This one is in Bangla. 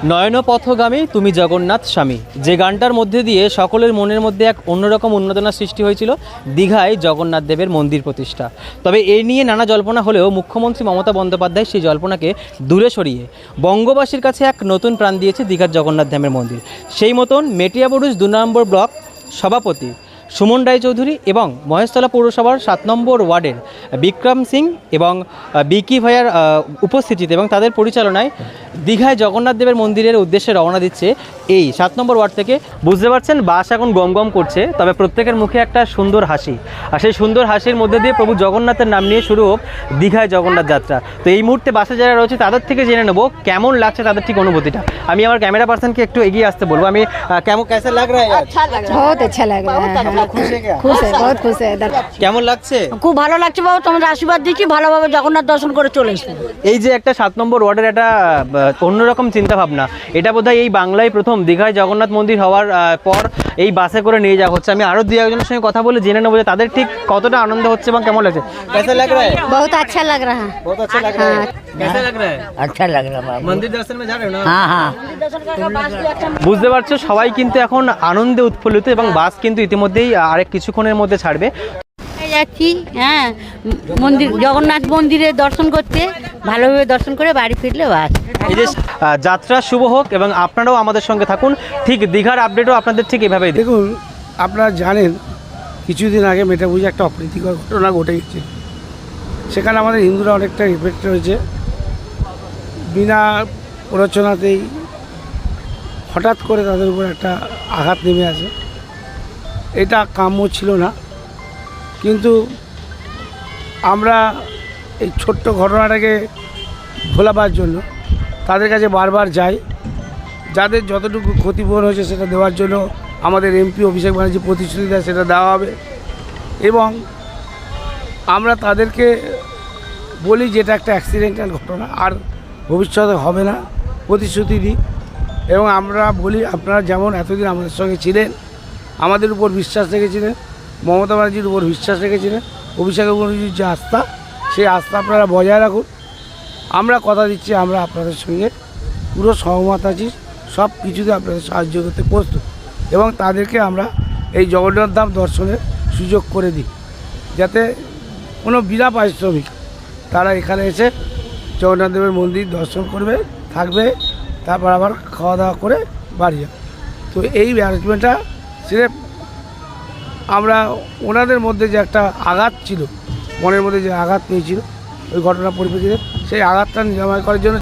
নয়নপথগামী তুমি জগন্নাথ স্বামী, যে গানটার মধ্যে দিয়ে সকলের মনের মধ্যে এক অন্যরকম উন্মাদনার সৃষ্টি হয়েছিল দীঘায় জগন্নাথ দেবের মন্দির প্রতিষ্ঠা। তবে এ নিয়ে নানা জল্পনা হলেও মুখ্যমন্ত্রী মমতা বন্দ্যোপাধ্যায় সেই জল্পনাকে দূরে সরিয়ে বঙ্গবাসীর কাছে এক নতুন প্রাণ দিয়েছে দীঘার জগন্নাথ ধামের মন্দির। সেই মতন মেটিয়াবুরুজ 2 নম্বর ব্লক সভাপতি সুমন রায়চৌধুরী এবং মহেশতলা পৌরসভার 7 নম্বর ওয়ার্ডের বিক্রম সিং এবং বিকি ভাইয়ার উপস্থিতিতে এবং তাদের পরিচালনায় দীঘায় জগন্নাথ দেবের মন্দিরের উদ্দেশ্যে রওনা দিচ্ছে এই 7 নম্বর ওয়ার্ড থেকে। বুঝতে পারছেন বাস এখন গম গম করছে, তবে প্রত্যেকের মুখে একটা সুন্দর হাসি, আর সেই সুন্দর হাসির মধ্যে দিয়ে প্রভু জগন্নাথের নাম নিয়ে শুরু হোক দীঘায় জগন্নাথ যাত্রা। তো এই মুহূর্তে বাসে যারা রয়েছে তাদের থেকে জেনে নেব কেমন লাগছে তাদের ঠিক অনুভূতিটা। আমি আমার ক্যামেরা পার্সনকে একটু এগিয়ে আসতে বলবো। আমি কেমন कैसा लग रहा है? बहुत अच्छा लग रहा है। खुश है क्या? खुश है, बहुत खुश है। কেমন লাগছে? খুব ভালো লাগছে বাবা, তোমাদের আশীর্বাদ দিচ্ছি, ভালোভাবে জগন্নাথ দর্শন করে চলে এসো। এই যে একটা 7 নম্বর ওয়ার্ডের একটা অন্যরকম চিন্তা ভাবনা, এটা বোধহয় এই বাংলায় প্রথম দীঘায় জগন্নাথ মন্দির হওয়ার পর এই বাসে করে নিয়ে যাওয়া হচ্ছে। আমি আরো দুই একজনের সঙ্গে কথা বলে জেনে নেবো যে তাদের ঠিক কতটা আনন্দ হচ্ছে এবং কেমন লাগছে। कैसा लग रहा है? बहुत अच्छा लग रहा है। बहुत अच्छा लग रहा है। कैसा लग रहा है? আচ্ছা লাগলো বাবা। মন্দির দর্শন में जा रहे हो ना? হ্যাঁ হ্যাঁ। বুঝতে পারছো সবাই কিন্তু এখন আনন্দে উৎফুল্লিত এবং বাস কিন্তু ইতিমধ্যেই আরেক কিছুক্ষণের মধ্যে ছাড়বে। যাচ্ছি হ্যাঁ মন্দির, জগন্নাথ মন্দিরে দর্শন করতে, ভালোভাবে দর্শন করে বাড়ি ফিরলে বাস। এই যে যাত্রা শুভ হোক এবং আপনারাও আমাদের সঙ্গে থাকুন। ঠিক দীঘার আপডেটও আপনাদের ঠিক এভাবেই দেখুন, আপনারা জানেন কিছুদিন আগে মেটাবুঝে একটা অপ্রীতিকর ঘটনা ঘটে গেছে। সেখানে আমাদের হিন্দুরা অনেকটা এফেক্ট হয়েছে। বিনা প্ররোচনাতেই হঠাৎ করে তাদের উপর একটা আঘাত নেমে আসে। এটা কাম্য ছিল না, কিন্তু আমরা এই ছোট্ট ঘটনাটাকে ভোলাবার জন্য তাদের কাছে বারবার যাই। যাদের যতটুকু ক্ষতিপূরণ হয়েছে সেটা দেওয়ার জন্য আমাদের এমপি অভিষেক ব্যানার্জি প্রতিশ্রুতি দেয় সেটা দেওয়া হবে, এবং আমরা তাদেরকে বলি যেটা একটা অ্যাক্সিডেন্টাল ঘটনা, আর ভবিষ্যতে হবে না, প্রতিশ্রুতি দিই। এবং আমরা বলি আপনারা যেমন এতদিন আমাদের সঙ্গে ছিলেন, আমাদের উপর বিশ্বাস রেখেছিলেন, মমতা ব্যানার্জির উপর বিশ্বাস রেখেছিলেন, অভিষেকের উপর যে আস্থা, সেই আস্থা আপনারা বজায় রাখুন। আমরা কথা দিচ্ছি আমরা আপনাদের সঙ্গে পুরো সহমত আছি, সব কিছুতে আপনাদের সাহায্য করতে প্রস্তুত, এবং তাদেরকে আমরা এই জগন্নাথ ধাম দর্শনের সুযোগ করে দিই, যাতে কোনো বিনা পারিশ্রমিক তারা এখানে এসে জগন্নাথ দেবের মন্দির দর্শন করবে, থাকবে, তারপর আবার খাওয়া দাওয়া করে বাড়ি যাবে। তো এই অ্যারেঞ্জমেন্টটা সিরেফ আমরা ওনাদের মধ্যে যে একটা আঘাত ছিল, মনের মধ্যে যে আঘাত পেয়েছিল ওই ঘটনার পরিপ্রেক্ষিতে, সেই আঘাতটা নিরাময় করার জন্য